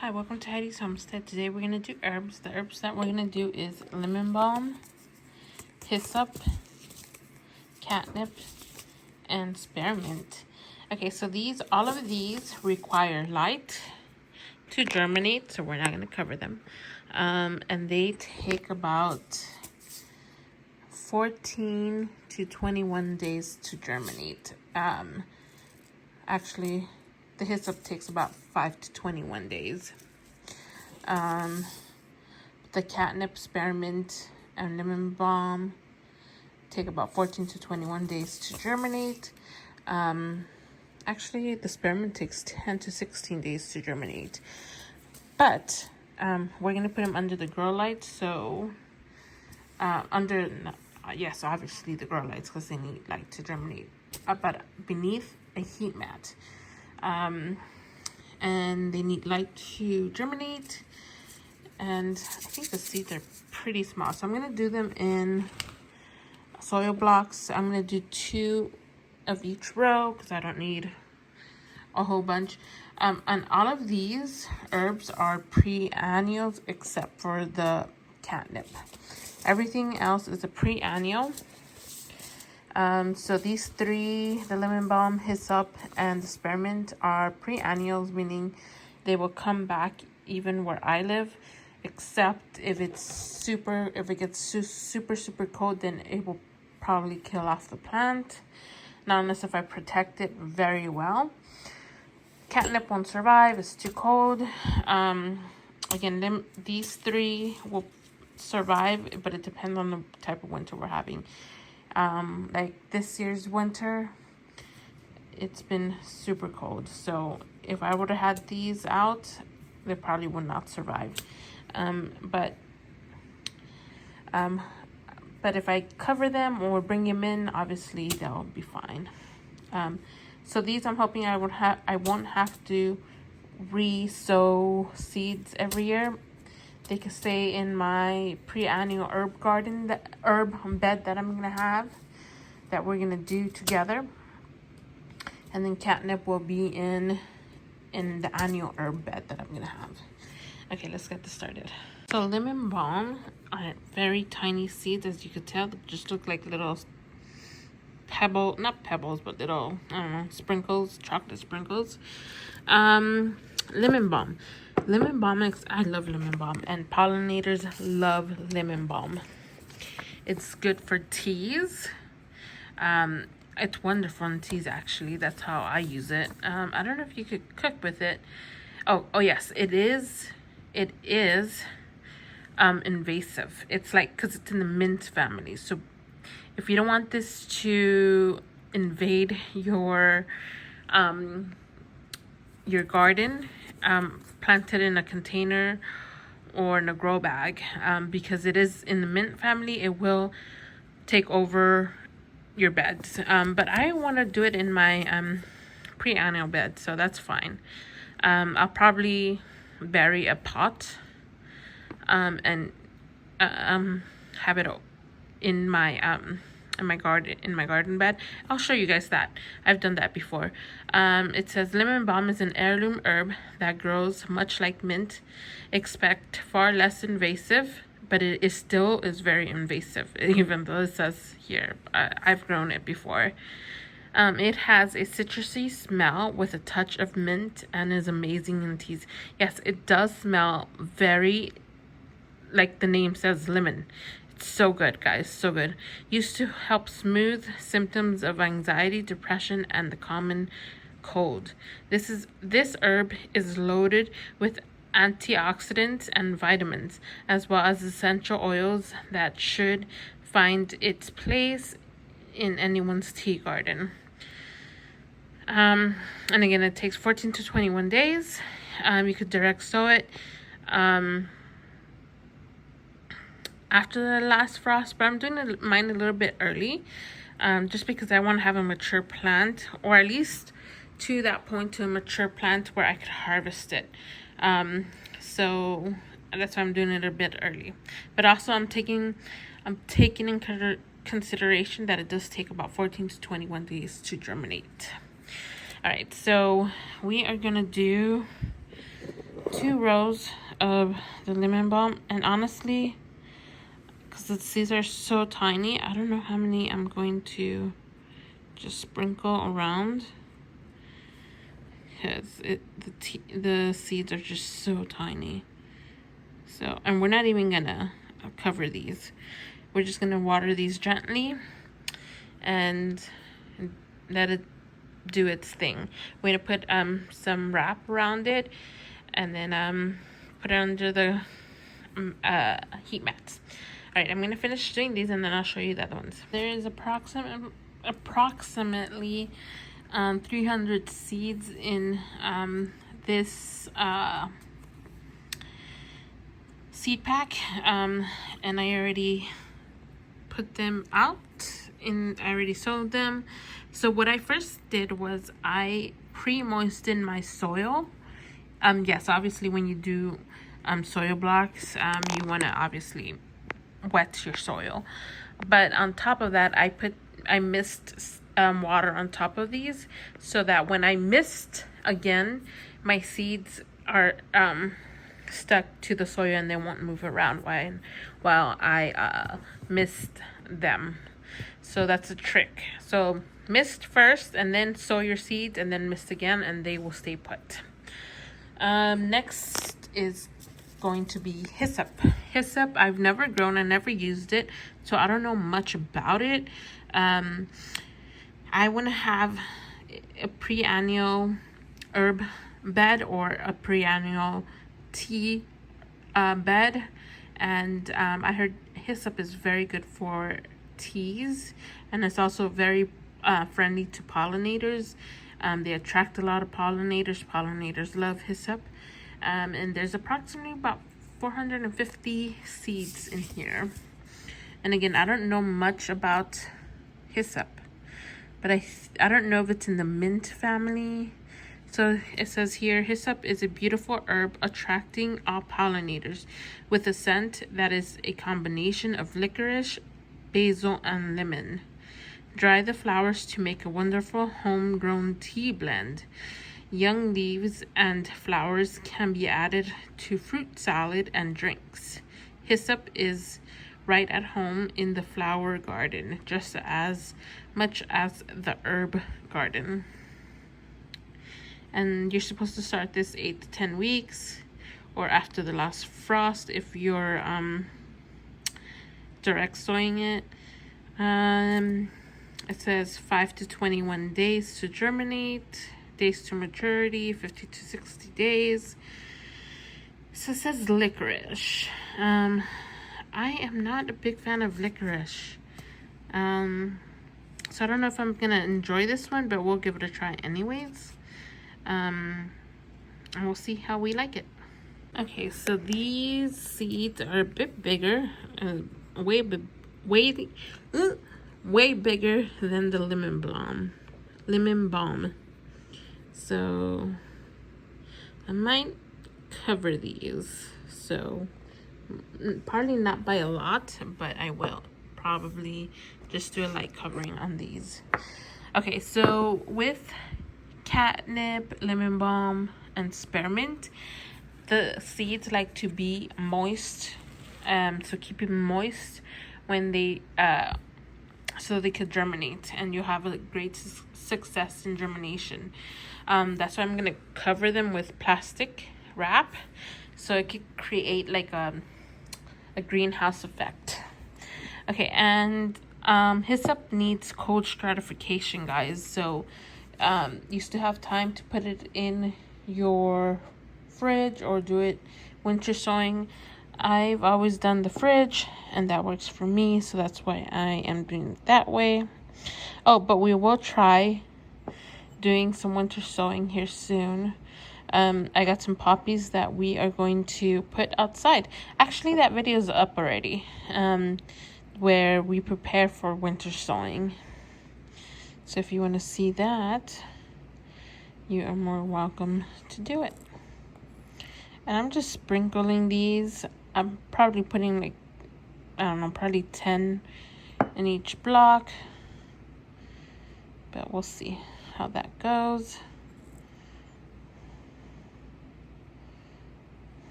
Hi, welcome to Heidi's Homestead. Today we're going to do herbs. The herbs that we're going to do is lemon balm, hyssop, catnip, and spearmint. Okay, so all of these require light to germinate, so we're not going to cover them. And they take about 14 to 21 days to germinate. Actually, the hyssop takes about 5 to 21 days. The catnip, spearmint, and lemon balm take about 14 to 21 days to germinate. Actually, the spearmint takes 10 to 16 days to germinate. But we're going to put them under the grow light. So, yes, obviously the grow lights because they need light to germinate. But beneath a heat mat. And they need light to germinate. And I think the seeds are pretty small. So I'm going to do them in soil blocks. I'm going to do 2 of each row because I don't need a whole bunch. And all of these herbs are pre-annuals except for the catnip. Everything else is a pre-annual. So these 3, the lemon balm, hyssop, and the spearmint are pre-annuals, meaning they will come back even where I live, except if it gets super cold, then it will probably kill off the plant. Not unless if I protect it very well. Catnip won't survive, it's too cold. Again, these 3 will survive, but it depends on the type of winter we're having. Like this year's winter, it's been super cold, so if I would have had these out, they probably would not survive. But if I cover them or bring them in, obviously they'll be fine. So these, I'm hoping I won't have to re-sow seeds every year. They can stay in my pre-annual herb bed that I'm gonna have, that we're gonna do together, and then catnip will be in the annual herb bed that I'm gonna have. Okay, let's get this started. So lemon balm are very tiny seeds, as you could tell. They just look like little not pebbles, but little, I don't know, sprinkles, chocolate sprinkles. Lemon balm. Lemon balm, I love lemon balm, and pollinators love lemon balm. It's good for teas. It's wonderful in teas, actually. That's how I use it. I don't know if you could cook with it. Oh yes, it is invasive. It's like, because it's in the mint family. So if you don't want this to invade your garden, plant it in a container or in a grow bag, because it is in the mint family. It will take over your beds, but I want to do it in my pre-annual bed, so that's fine. I'll probably bury a pot and have it in my garden bed. I'll show you guys that. I've done that before. It says lemon balm is an heirloom herb that grows much like mint. Expect far less invasive, but it is still very invasive, even though it says here. I've grown it before. It has a citrusy smell with a touch of mint and is amazing in teas. Yes, it does smell very, like the name says, lemon. It's so good, guys, so good. Used to help smooth symptoms of anxiety, depression, and the common cold. This herb is loaded with antioxidants and vitamins, as well as essential oils that should find its place in anyone's tea garden. And again, it takes 14 to 21 days. You could direct sow it after the last frost, but I'm doing mine a little bit early, just because I want to have a mature plant, or at least to that point, to a mature plant where I could harvest it. So that's why I'm doing it a bit early. But also I'm taking in consideration that it does take about 14 to 21 days to germinate. All right, so we are gonna do 2 rows of the lemon balm, and honestly, because the seeds are so tiny, I don't know how many I'm going to just sprinkle around, because the seeds are just so tiny. So, and we're not even gonna cover these. We're just gonna water these gently and let it do its thing. We're gonna put some wrap around it, and then put it under the heat mats. All right, I'm gonna finish doing these, and then I'll show you the other ones. There is approximately 300 seeds in this seed pack, and I already put them out, and I already sowed them. So what I first did was I pre-moistened my soil. Yes, obviously when you do soil blocks, you want to obviously wet your soil, but on top of that I mist water on top of these, so that when I mist again, my seeds are stuck to the soil and they won't move around while I mist them. So that's a trick. So mist first, and then sow your seeds, and then mist again, and they will stay put. Next is going to be hyssop. Hyssop, I've never grown, I never used it, so I don't know much about it. I want to have a perennial herb bed or a perennial tea bed, and I heard hyssop is very good for teas, and it's also very friendly to pollinators. They attract a lot of pollinators. Pollinators love hyssop. And there's approximately about 450 seeds in here. And again, I don't know much about hyssop, but I don't know if it's in the mint family. So it says here, hyssop is a beautiful herb attracting all pollinators with a scent that is a combination of licorice, basil, and lemon. Dry the flowers to make a wonderful homegrown tea blend. Young leaves and flowers can be added to fruit salad and drinks. Hyssop is right at home in the flower garden, just as much as the herb garden. And you're supposed to start this 8 to 10 weeks or after the last frost if you're direct sowing it. It says 5 to 21 days to germinate, days to maturity, 50 to 60 days. So it says licorice. I am not a big fan of licorice. So I don't know if I'm gonna enjoy this one, but we'll give it a try anyways. And we'll see how we like it. Okay, so these seeds are a bit bigger, way bigger than the lemon balm. So I might cover these. So probably not by a lot, but I will probably just do a light covering on these. Okay, so with catnip, lemon balm, and spearmint, the seeds like to be moist, so keep them moist when they so they could germinate, and you'll have a great success in germination. That's why I'm gonna cover them with plastic wrap, so it could create like a greenhouse effect. Okay, and hyssop needs cold stratification, guys. So you still have time to put it in your fridge or do it winter sowing. I've always done the fridge, and that works for me, so that's why I am doing it that way. Oh, but we will try doing some winter sowing here soon. I got some poppies that we are going to put outside. Actually, that video is up already, where we prepare for winter sowing. So if you want to see that, you are more welcome to do it. And I'm just sprinkling these. I'm probably putting like, I don't know, probably 10 in each block. But we'll see how that goes.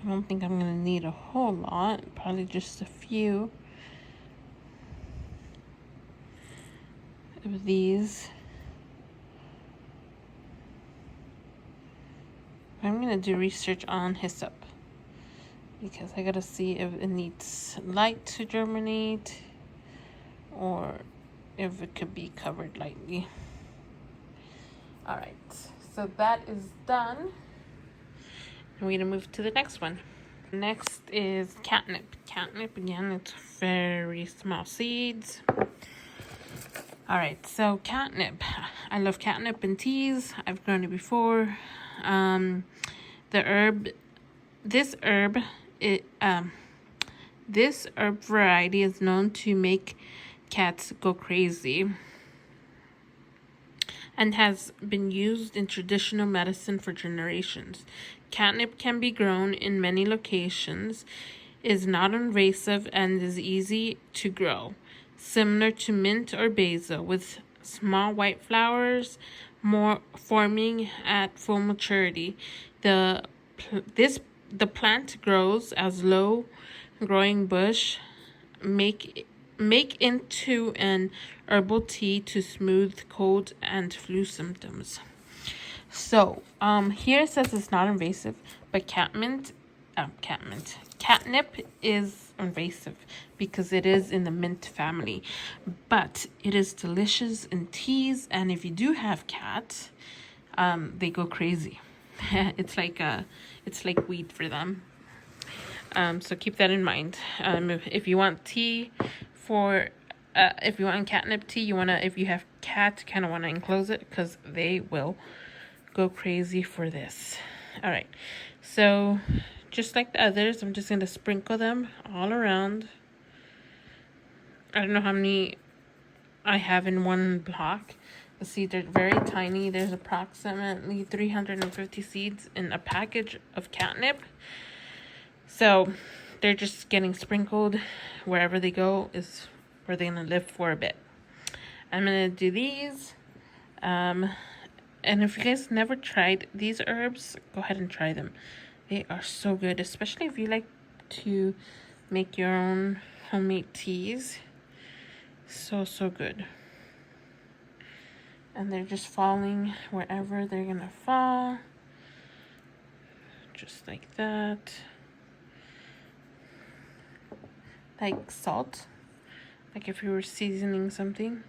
I don't think I'm gonna need a whole lot, probably just a few of these. I'm gonna do research on hyssop because I gotta see if it needs light to germinate or if it could be covered lightly. All right, so that is done. And we're gonna move to the next one. Next is catnip. Catnip, again, it's very small seeds. All right, so catnip. I love catnip in teas. I've grown it before. This herb variety is known to make cats go crazy and has been used in traditional medicine for generations. Catnip can be grown in many locations, is not invasive, and is easy to grow, similar to mint or basil, with small white flowers more forming at full maturity. The plant grows as low growing bush, make into an herbal tea to soothe cold and flu symptoms. So, here it says it's not invasive, but catnip is invasive because it is in the mint family, but it is delicious in teas, and if you do have cats, they go crazy. It's like weed for them. So keep that in mind. If you want tea if you want catnip tea, if you have cats, kind of want to enclose it because they will go crazy for this. All right, so just like the others, I'm just going to sprinkle them all around. I don't know how many I have in one block. The seeds are very tiny. There's approximately 350 seeds in a package of catnip. So they're just getting sprinkled. Wherever they go is where they're going to live for a bit. I'm going to do these. And if you guys never tried these herbs, go ahead and try them. They are so good, especially if you like to make your own homemade teas. So good. And they're just falling wherever they're going to fall. Just like that. Like salt. Like if you were seasoning something.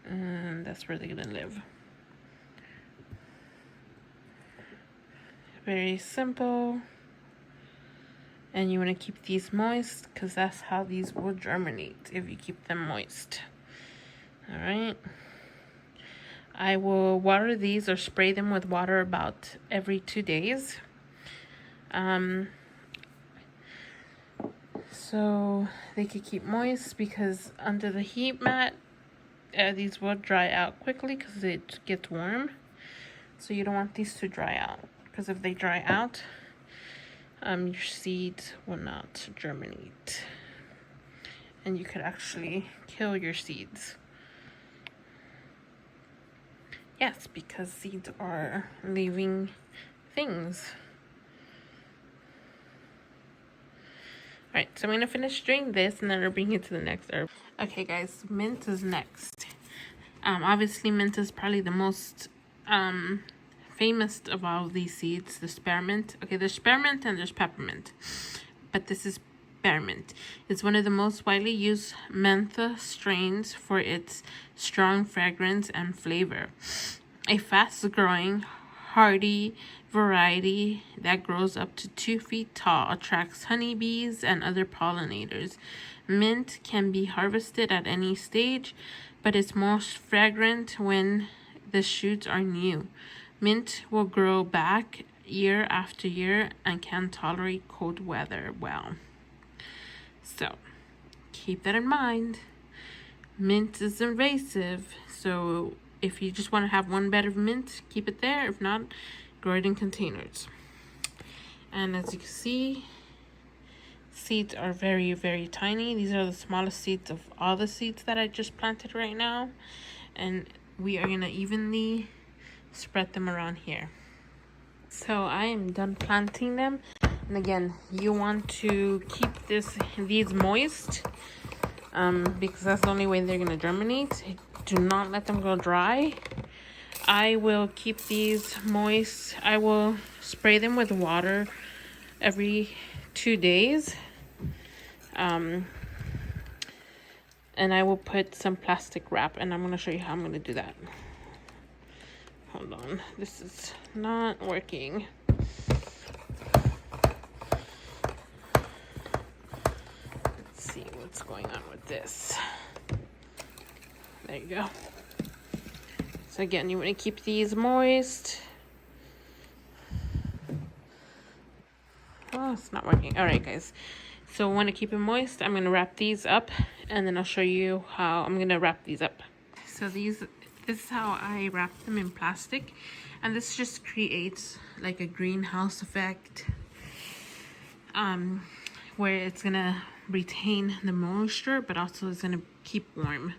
And that's where they're going to live. Very simple. And you want to keep these moist because that's how these will germinate, if you keep them moist. All right. I will water these or spray them with water about every 2 days. So they could keep moist because under the heat mat, these will dry out quickly because it gets warm. So you don't want these to dry out because if they dry out, your seeds will not germinate. And you could actually kill your seeds. Yes, because seeds are living things. Alright, so I'm going to finish doing this and then I'll bring you to the next herb. Okay guys, mint is next. Obviously mint is probably the most famous of all of these seeds, the spearmint. Okay, there's spearmint and there's peppermint. But this is spearmint. It's one of the most widely used mentha strains for its strong fragrance and flavor. A fast-growing, hardy variety that grows up to 2 feet tall attracts honeybees and other pollinators. Mint can be harvested at any stage, but it's most fragrant when the shoots are new. Mint will grow back year after year and can tolerate cold weather well. So, keep that in mind. Mint is invasive, so if you just want to have one bed of mint, keep it there. If not, grow it in containers. And as you can see, seeds are very, very tiny. These are the smallest seeds of all the seeds that I just planted right now. And we are going to evenly spread them around here. So I am done planting them. And again, you want to keep these moist because that's the only way they're gonna germinate. Do not let them go dry. I will keep these moist. I will spray them with water every 2 days. And I will put some plastic wrap, and I'm gonna show you how I'm gonna do that. Hold on, this is not working. Let's see what's going on with this. There you go. So again, you want to keep these moist. Oh, it's not working. All right, guys. So I want to keep it moist. I'm going to wrap these up, and then I'll show you how I'm going to wrap these up. So this is how I wrap them in plastic, and this just creates like a greenhouse effect, where it's going to retain the moisture, but also it's going to keep warm.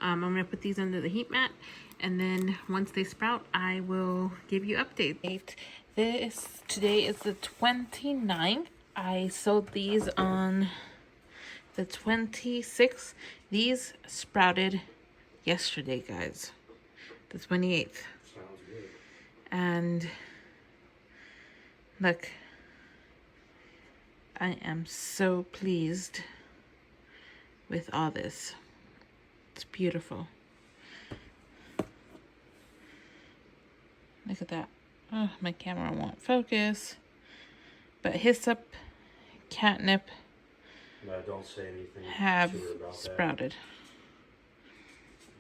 I'm going to put these under the heat mat, and then once they sprout, I will give you updates. Today is the 29th. I sowed these on the 26th. These sprouted yesterday, guys. The 28th. Sounds good. And look, I am so pleased with all this. It's beautiful. Look at that. Oh, my camera won't focus. But hyssop, catnip No, don't say anything have to her about sprouted. That.